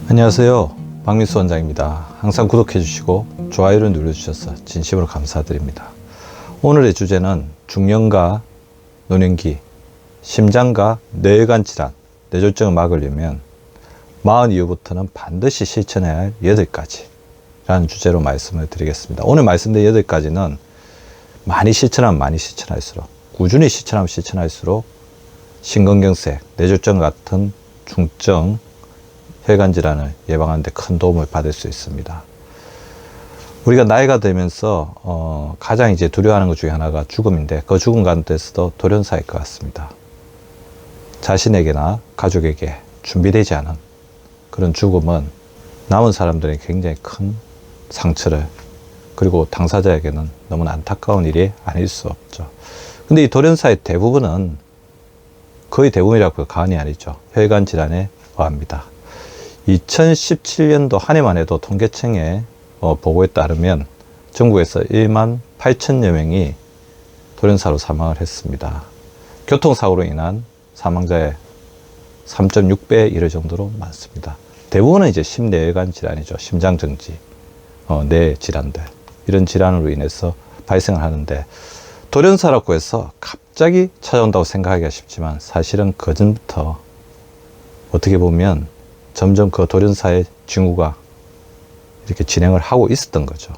안녕하세요, 박민수 원장입니다. 항상 구독해 주시고 좋아요를 눌러주셔서 진심으로 감사드립니다. 오늘의 주제는 중년과 노년기, 심장과 뇌혈관 질환, 뇌졸중을 막으려면 40 이후부터는 반드시 실천해야 할 8가지 라는 주제로 말씀을 드리겠습니다. 오늘 말씀드린 8가지는 많이 실천하면 많이 실천할수록, 꾸준히 실천하면 실천할수록 심근경색, 뇌졸중 같은 중증 혈관 질환을 예방하는 데 큰 도움을 받을 수 있습니다. 우리가 나이가 들면서 가장 두려워하는 것 중에 하나가 죽음인데, 그 죽음 가운데서도 돌연사일 것 같습니다. 자신에게나 가족에게 준비되지 않은 그런 죽음은 남은 사람들에게 굉장히 큰 상처를, 그리고 당사자에게는 너무나 안타까운 일이 아닐 수 없죠. 근데 이 돌연사의 대부분은, 거의 대부분이라고 과언이 아니죠, 혈관 질환에 의합니다. 2017년도 한 해만 해도 통계청의 보고에 따르면 전국에서 1만 8천여 명이 돌연사로 사망을 했습니다. 교통사고로 인한 사망자의 3.6배에 이를 정도로 많습니다. 대부분은 심뇌혈관 질환이죠. 심장정지, 뇌 질환들, 이런 질환으로 인해서 발생을 하는데, 돌연사라고 해서 갑자기 찾아온다고 생각하기가 쉽지만 사실은 그전부터 어떻게 보면 점점 그 돌연사의 징후가 이렇게 진행을 하고 있었던 거죠.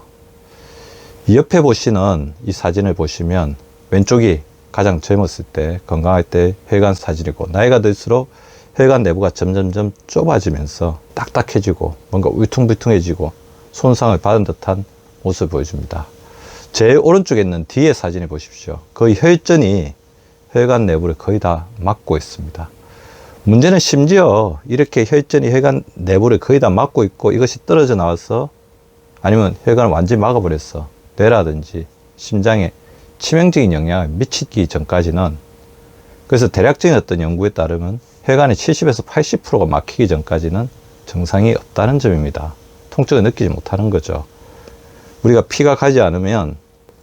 이 옆에 보시는 이 사진을 보시면 왼쪽이 가장 젊었을 때, 건강할 때 혈관 사진이고, 나이가 들수록 혈관 내부가 점점점 좁아지면서 딱딱해지고 뭔가 울퉁불퉁해지고 손상을 받은 듯한 모습을 보여줍니다. 제일 오른쪽에 있는 뒤의 사진을 보십시오. 거의 혈전이 혈관 내부를 거의 다 막고 있습니다. 문제는 심지어 이렇게 혈전이 혈관 내부를 거의 다 막고 있고, 이것이 떨어져 나와서, 아니면 혈관을 완전히 막아버렸어, 뇌라든지 심장에 치명적인 영향을 미치기 전까지는, 그래서 대략적인 어떤 연구에 따르면 혈관의 70에서 80%가 막히기 전까지는 정상이 없다는 점입니다. 통증을 느끼지 못하는 거죠. 우리가 피가 가지 않으면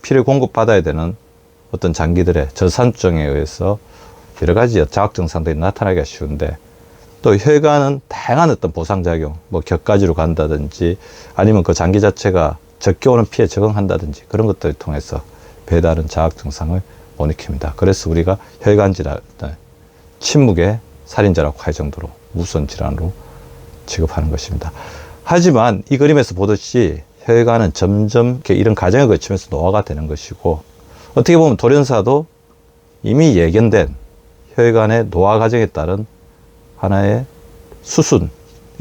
피를 공급받아야 되는 어떤 장기들의 저산증에 의해서 여러 가지 자극 증상들이 나타나기가 쉬운데, 또 혈관은 다양한 어떤 보상작용, 격가지로 간다든지, 아니면 그 장기 자체가 적게 오는 피에 적응한다든지, 그런 것들을 통해서 배다른 자극 증상을 못 익힙니다. 그래서 우리가 혈관 질환을 침묵의 살인자라고 할 정도로 무서운 질환으로 취급하는 것입니다. 하지만 이 그림에서 보듯이 혈관은 점점 이런 과정을 거치면서 노화가 되는 것이고, 어떻게 보면 돌연사도 이미 예견된 혈관의 노화 과정에 따른 하나의 수순일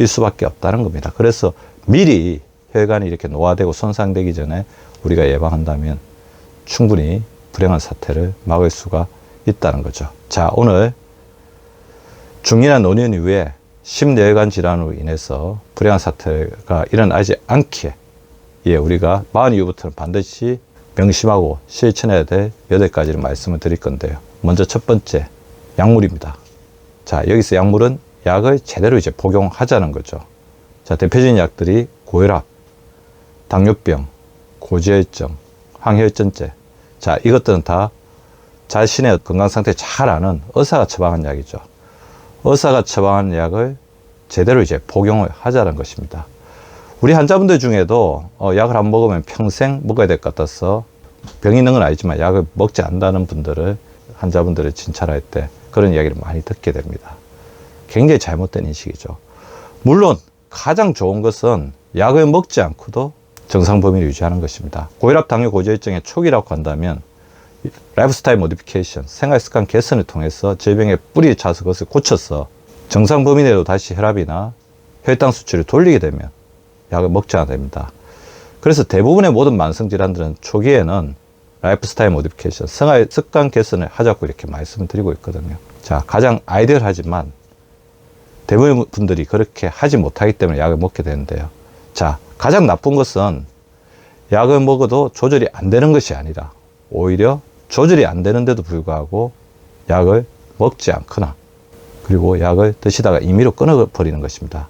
수밖에 없다는 겁니다. 그래서 미리 혈관이 이렇게 노화되고 손상되기 전에 우리가 예방한다면 충분히 불행한 사태를 막을 수가 있다는 거죠. 자, 오늘 중이나 노년 이후에 심뇌혈관 질환으로 인해서 불행한 사태가 일어나지 않기에, 우리가 40 이후부터는 반드시 명심하고 실천해야 될 8가지를 말씀을 드릴 건데요. 먼저 첫 번째, 약물입니다. 자, 여기서 약물은 약을 제대로 복용하자는 거죠. 자, 대표적인 약들이 고혈압, 당뇨병, 고지혈증, 항혈전제. 자, 이것들은 다 자신의 건강 상태 잘 아는 의사가 처방한 약이죠. 의사가 처방한 약을 제대로 복용을 하자는 것입니다. 우리 환자분들 중에도 약을 안 먹으면 평생 먹어야 될 것 같아서 병이 있는 건 아니지만 약을 먹지 않는다는 분들을, 환자분들을 진찰할 때 그런 이야기를 많이 듣게 됩니다. 굉장히 잘못된 인식이죠. 물론 가장 좋은 것은 약을 먹지 않고도 정상 범위를 유지하는 것입니다. 고혈압, 당뇨, 고지혈증의 초기라고 한다면 라이프스타일 모디피케이션, 생활습관 개선을 통해서 질병의 뿌리를 차서 그것을 고쳐서 정상 범위 내로 다시 혈압이나 혈당 수치를 돌리게 되면 약을 먹지 않아야 됩니다. 그래서 대부분의 모든 만성질환들은 초기에는 라이프스타일 모디피케이션, 생활 습관 개선을 하자고 이렇게 말씀을 드리고 있거든요. 자, 가장 아이디얼하지만 대부분 분들이 그렇게 하지 못하기 때문에 약을 먹게 되는데요. 자, 가장 나쁜 것은 약을 먹어도 조절이 안 되는 것이 아니라, 오히려 조절이 안 되는데도 불구하고 약을 먹지 않거나, 그리고 약을 드시다가 임의로 끊어버리는 것입니다.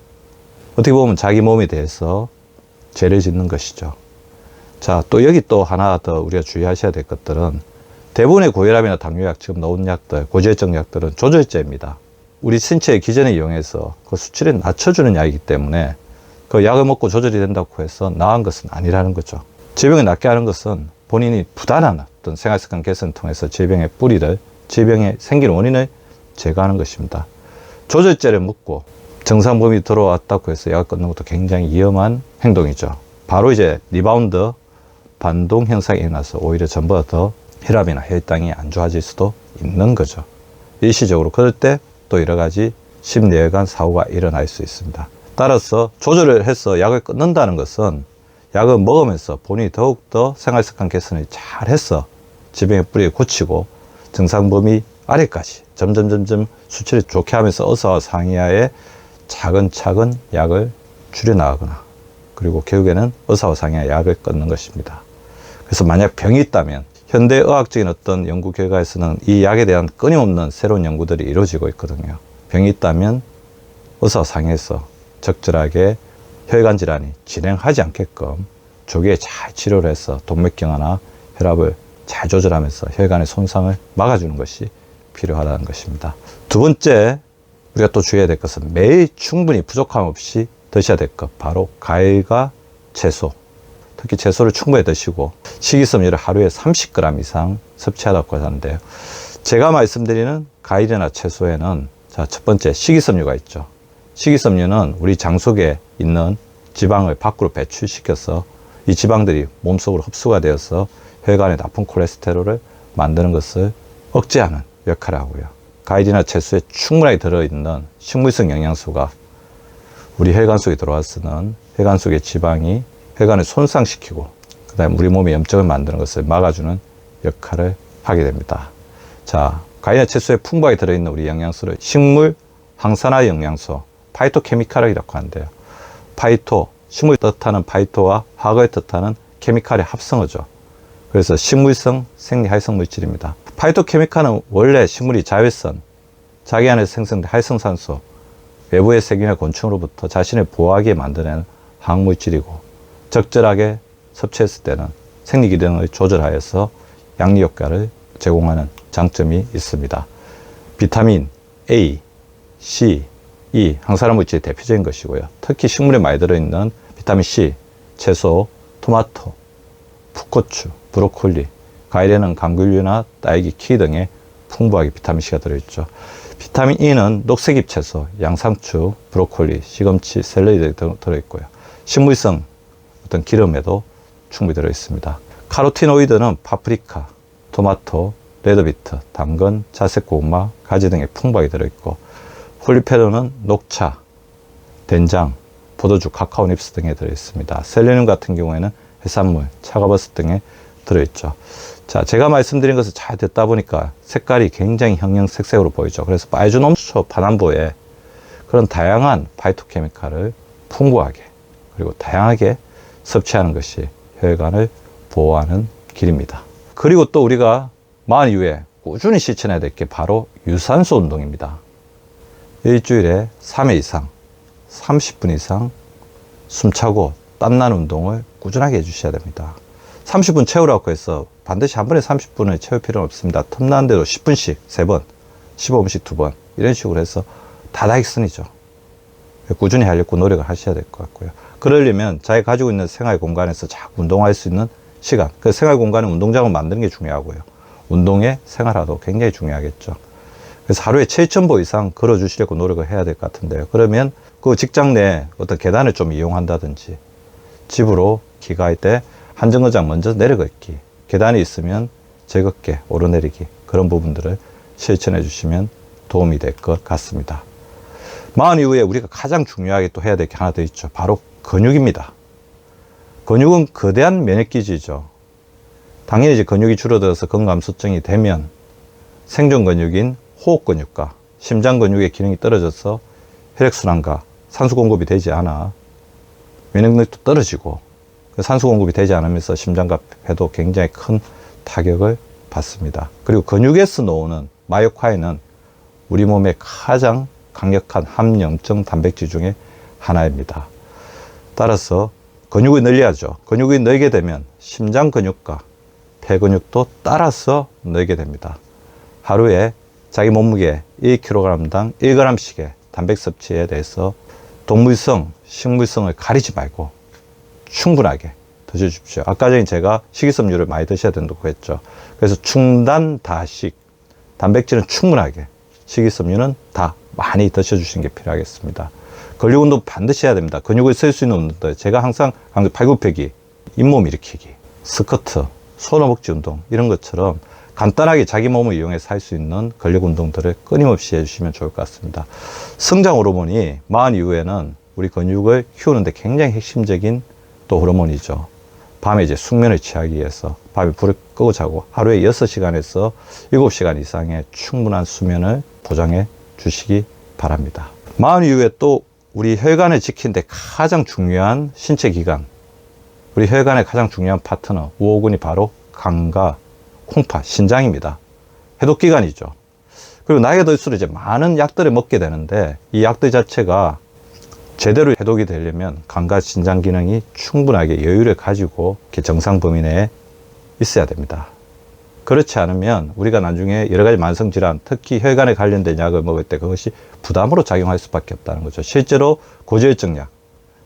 어떻게 보면 자기 몸에 대해서 죄를 짓는 것이죠. 자, 또 여기 또 하나 더 우리가 주의하셔야 될 것들은, 대부분의 고혈압이나 당뇨약, 지금 나온 약들, 고지혈증 약들은 조절제입니다. 우리 신체의 기전을 이용해서 그 수치를 낮춰주는 약이기 때문에 그 약을 먹고 조절이 된다고 해서 나은 것은 아니라는 거죠. 질병을 낫게 하는 것은 본인이 부단한 어떤 생활습관 개선을 통해서 질병의 뿌리를, 질병의 생기는 원인을 제거하는 것입니다. 조절제를 먹고 정상 범위 들어왔다고 해서 약을 끊는 것도 굉장히 위험한 행동이죠. 바로 이제 리바운드 반동 현상이 일어나서 오히려 전보다 더 혈압이나 혈당이 안 좋아질 수도 있는 거죠. 일시적으로 그럴 때 또 여러 가지 심내혈관 사고가 일어날 수 있습니다. 따라서 조절을 해서 약을 끊는다는 것은 약을 먹으면서 본인이 더욱더 생활습관 개선을 잘 해서 질병의 뿌리를 고치고 정상 범위 아래까지 점점 수치를 좋게 하면서 어사와 상이하에 차근차근 약을 줄여나가거나 그리고 결국에는 어사와 상이하 약을 끊는 것입니다. 그래서 만약 병이 있다면 현대의학적인 어떤 연구 결과에서는 이 약에 대한 끊임없는 새로운 연구들이 이루어지고 있거든요. 병이 있다면 의사와 상의해서 적절하게 혈관 질환이 진행하지 않게끔 조기에 잘 치료를 해서 동맥경화나 혈압을 잘 조절하면서 혈관의 손상을 막아주는 것이 필요하다는 것입니다. 두 번째, 우리가 또 주의해야 될 것은 매일 충분히 부족함 없이 드셔야 될 것, 바로 과일과 채소, 특히 채소를 충분히 드시고 식이섬유를 하루에 30g 이상 섭취하라고 하는데요. 제가 말씀드리는 과일이나 채소에는 자, 첫 번째 식이섬유가 있죠. 식이섬유는 우리 장 속에 있는 지방을 밖으로 배출시켜서 이 지방들이 몸속으로 흡수가 되어서 혈관에 나쁜 콜레스테롤을 만드는 것을 억제하는 역할을 하고요. 과일이나 채소에 충분하게 들어있는 식물성 영양소가 우리 혈관 속에 들어와서는 혈관 속의 지방이 혈관을 손상시키고 그 다음에 우리 몸에 염증을 만드는 것을 막아주는 역할을 하게 됩니다. 자, 과일이나 채소에 풍부하게 들어있는 우리 영양소를 식물 항산화 영양소, 파이토케미칼이라고 하는데요. 파이토, 식물을 뜻하는 파이토와 화학을 뜻하는 케미칼의 합성어죠. 그래서 식물성 생리활성 물질입니다. 파이토케미칼은 원래 식물이 자외선, 자기 안에서 생성된 활성산소, 외부의 세균이나 곤충으로부터 자신을 보호하게 만드는 화학물질이고 적절하게 섭취했을 때는 생리 기능을 조절하여서 양리 효과를 제공하는 장점이 있습니다. 비타민 A, C, E, 항산화 물질이 대표적인 것이고요. 특히 식물에 많이 들어있는 비타민 C, 채소, 토마토, 풋고추, 브로콜리, 과일에는 감귤류나 딸기, 키위 등에 풍부하게 비타민 C가 들어있죠. 비타민 E는 녹색잎 채소, 양상추, 브로콜리, 시금치, 샐러리 등 들어있고요. 식물성 어떤 기름에도 충분히 들어있습니다. 카로티노이드는 파프리카, 토마토, 레드비트, 당근, 자색 고구마, 가지 등에 풍부하게 들어있고 폴리페놀은 녹차, 된장, 포도주, 카카오 닙스 등에 들어있습니다. 셀레늄 같은 경우에는 해산물, 차가버섯 등에 들어있죠. 자, 제가 말씀드린 것을 잘 듣다 보니까 색깔이 굉장히 형형색색으로 보이죠. 그래서 빨주노초 파남보에 그런 다양한 파이토케미칼을 풍부하게 그리고 다양하게 섭취하는 것이 혈관을 보호하는 길입니다. 그리고 또 우리가 마흔 이후에 꾸준히 실천해야 될 게 바로 유산소 운동입니다. 일주일에 3회 이상, 30분 이상 숨차고 땀나는 운동을 꾸준하게 해주셔야 됩니다. 30분 채우라고 해서 반드시 한 번에 30분을 채울 필요는 없습니다. 틈나는 대로 10분씩 3번, 15분씩 2번 이런 식으로 해서 다다익선이죠. 꾸준히 하려고 노력을 하셔야 될 것 같고요. 그러려면 자기가 가지고 있는 생활 공간에서 자꾸 운동할 수 있는 시간, 그 생활 공간에 운동장을 만드는 게 중요하고요. 운동의 생활화도 굉장히 중요하겠죠. 그래서 하루에 7,000보 이상 걸어주시려고 노력을 해야 될 것 같은데요. 그러면 그 직장 내에 어떤 계단을 좀 이용한다든지 집으로 귀가할 때 한 정거장 먼저 내려걷기, 계단이 있으면 즐겁게 오르내리기, 그런 부분들을 실천해 주시면 도움이 될 것 같습니다. 마흔 이후에 우리가 가장 중요하게 또 해야 될 게 하나 더 있죠. 바로 근육입니다. 근육은 거대한 면역기지죠. 당연히 이제 근육이 줄어들어서 건강감소증이 되면 생존 근육인 호흡 근육과 심장 근육의 기능이 떨어져서 혈액순환과 산소 공급이 되지 않아 면역력도 떨어지고 산소 공급이 되지 않으면서 심장과 폐도 굉장히 큰 타격을 받습니다. 그리고 근육에서 나오는 마이오카인은 우리 몸의 가장 강력한 함염증 단백질 중에 하나입니다. 따라서 근육을 늘려야죠. 근육이 늘게 되면 심장 근육과 폐 근육도 따라서 늘게 됩니다. 하루에 자기 몸무게 1kg당 1g씩의 단백 섭취에 대해서 동물성, 식물성을 가리지 말고 충분하게 드셔주십시오. 아까 전에 제가 식이섬유를 많이 드셔야 된다고 했죠. 그래서 중단 다식, 단백질은 충분하게, 식이섬유는 다 많이 드셔주시는 게 필요하겠습니다. 근력 운동 반드시 해야 됩니다. 근육을 쓸 수 있는 운동들, 제가 항상 팔굽혀펴기, 잇몸 일으키기, 스쿼트, 손허벅지 운동 이런 것처럼 간단하게 자기 몸을 이용해서 할 수 있는 근력 운동들을 끊임없이 해주시면 좋을 것 같습니다. 성장 호르몬이 40 이후에는 우리 근육을 키우는데 굉장히 핵심적인 또 호르몬이죠. 밤에 이제 숙면을 취하기 위해서 밤에 불을 끄고 자고 하루에 6시간에서 7시간 이상의 충분한 수면을 보장해 주시기 바랍니다. 40 이후에 또 우리 혈관을 지키는데 가장 중요한 신체 기관, 우리 혈관의 가장 중요한 파트너 우호군이 바로 간과 콩팥, 신장입니다. 해독기관이죠. 그리고 나이가 들수록 이제 많은 약들을 먹게 되는데 이 약들 자체가 제대로 해독이 되려면 간과 신장 기능이 충분하게 여유를 가지고 정상 범위 내에 있어야 됩니다. 그렇지 않으면 우리가 나중에 여러 가지 만성질환, 특히 혈관에 관련된 약을 먹을 때 그것이 부담으로 작용할 수밖에 없다는 거죠. 실제로 고지혈증 약,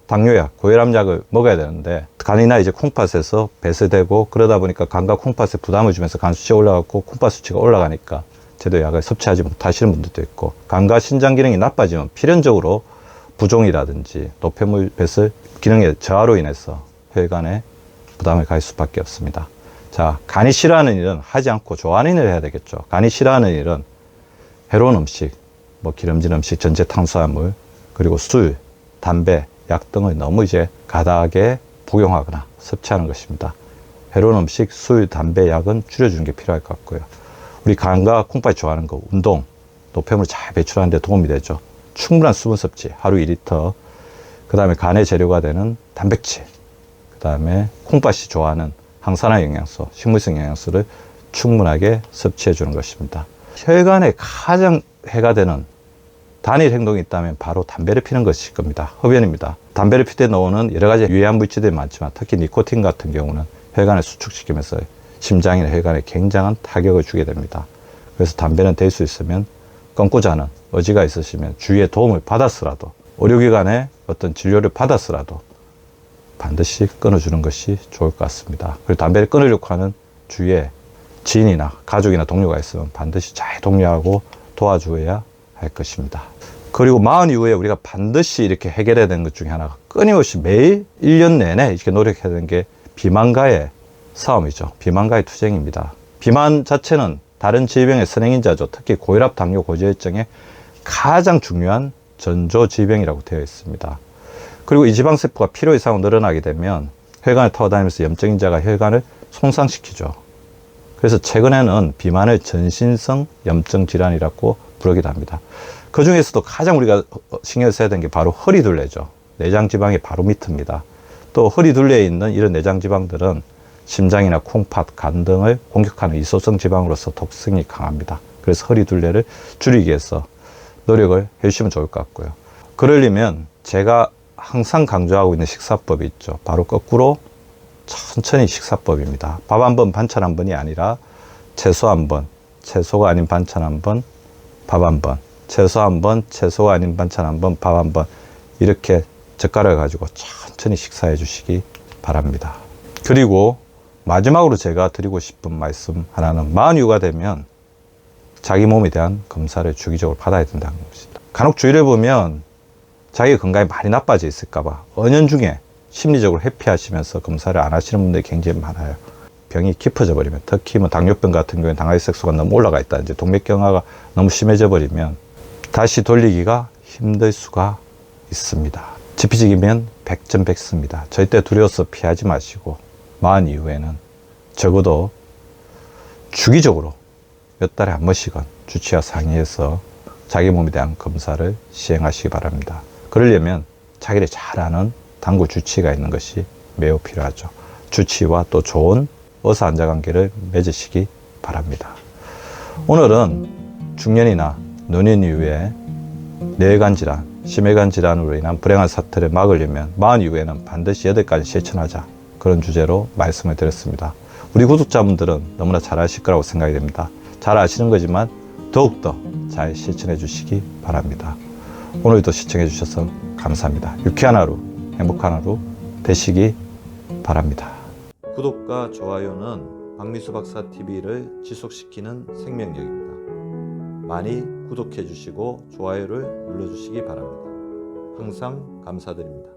당뇨약, 고혈압 약을 먹어야 되는데 간이나 이제 콩팥에서 배설되고 그러다 보니까 간과 콩팥에 부담을 주면서 간 수치가 올라가고 콩팥 수치가 올라가니까 제대로 약을 섭취하지 못하시는 분들도 있고, 간과 신장 기능이 나빠지면 필연적으로 부종이라든지 노폐물 배설 기능의 저하로 인해서 혈관에 부담을 가할 수밖에 없습니다. 자, 간이 싫어하는 일은 하지 않고 좋아하는 일을 해야 되겠죠. 간이 싫어하는 일은 해로운 음식, 뭐 기름진 음식, 전체 탄수화물, 그리고 술, 담배, 약 등을 너무 이제 가다하게 복용하거나 섭취하는 것입니다. 해로운 음식, 술, 담배, 약은 줄여주는 게 필요할 것 같고요. 우리 간과 콩팥이 좋아하는 거, 운동, 노폐물 잘 배출하는 데 도움이 되죠. 충분한 수분 섭취, 하루 2리터, 그 다음에 간의 재료가 되는 단백질, 그 다음에 콩팥이 좋아하는 항산화 영양소, 식물성 영양소를 충분하게 섭취해 주는 것입니다. 혈관에 가장 해가 되는 단일 행동이 있다면 바로 담배를 피는 것일 겁니다. 흡연입니다. 담배를 필 때 나오는 여러 가지 유해한 물질들이 많지만 특히 니코틴 같은 경우는 혈관을 수축시키면서 심장이나 혈관에 굉장한 타격을 주게 됩니다. 그래서 담배는 될 수 있으면 끊고자 하는 의지가 있으시면 주위의 도움을 받았으라도, 의료기관의 어떤 진료를 받았으라도 반드시 끊어주는 것이 좋을 것 같습니다. 그리고 담배를 끊으려고 하는 주위에 지인이나 가족이나 동료가 있으면 반드시 잘 독려하고 도와줘야 할 것입니다. 그리고 40 이후에 우리가 반드시 이렇게 해결해야 되는 것 중에 하나가 끊임없이 매일 1년 내내 이렇게 노력해야 되는 게 비만과의 싸움이죠. 비만과의 투쟁입니다. 비만 자체는 다른 질병의 선행인자죠. 특히 고혈압, 당뇨, 고지혈증의 가장 중요한 전조 질병이라고 되어 있습니다. 그리고 이 지방세포가 필요 이상 늘어나게 되면 혈관을 타고다니면서 염증인자가 혈관을 손상시키죠. 그래서 최근에는 비만을 전신성 염증 질환이라고 부르기도 합니다. 그 중에서도 가장 우리가 신경 써야 되는 게 바로 허리둘레죠. 내장지방이 바로 밑입니다. 또 허리둘레에 있는 이런 내장지방들은 심장이나 콩팥, 간 등을 공격하는 이소성 지방으로서 독성이 강합니다. 그래서 허리둘레를 줄이기 위해서 노력을 해주시면 좋을 것 같고요. 그러려면 제가 항상 강조하고 있는 식사법이 있죠. 바로 거꾸로 천천히 식사법입니다. 밥 한 번, 반찬 한 번이 아니라 채소 한 번, 채소가 아닌 반찬 한 번, 밥 한 번, 채소 한 번, 채소가 아닌 반찬 한 번, 밥 한 번, 이렇게 젓가락을 가지고 천천히 식사해 주시기 바랍니다. 그리고 마지막으로 제가 드리고 싶은 말씀 하나는 40 이후가 되면 자기 몸에 대한 검사를 주기적으로 받아야 된다는 것입니다. 간혹 주위를 보면 자기 건강이 많이 나빠져 있을까봐 은연중에 심리적으로 회피하시면서 검사를 안 하시는 분들이 굉장히 많아요. 병이 깊어져 버리면, 특히 뭐 당뇨병 같은 경우에 당화혈색소가 너무 올라가 있다든지 동맥경화가 너무 심해져 버리면 다시 돌리기가 힘들 수가 있습니다. 지피지기면 백전백승입니다. 절대 두려워서 피하지 마시고 40 이후에는 적어도 주기적으로 몇 달에 한 번씩은 주치와 상의해서 자기 몸에 대한 검사를 시행하시기 바랍니다. 그러려면 자기를 잘 아는 단골 주치의가 있는 것이 매우 필요하죠. 주치의와 또 좋은 의사 환자 관계를 맺으시기 바랍니다. 오늘은 중년이나 노년 이후에 뇌관 질환, 심혈관 질환으로 인한 불행한 사태를 막으려면 40 이후에는 반드시 8가지 실천하자, 그런 주제로 말씀을 드렸습니다. 우리 구독자분들은 너무나 잘 아실 거라고 생각이 됩니다. 잘 아시는 거지만 더욱더 잘 실천해 주시기 바랍니다. 오늘도 시청해 주셔서 감사합니다. 유쾌한 하루, 행복한 하루 되시기 바랍니다. 구독과 좋아요는 박미수 박사 TV를 지속시키는 생명력입니다. 많이 구독해 주시고 좋아요를 눌러 주시기 바랍니다. 항상 감사드립니다.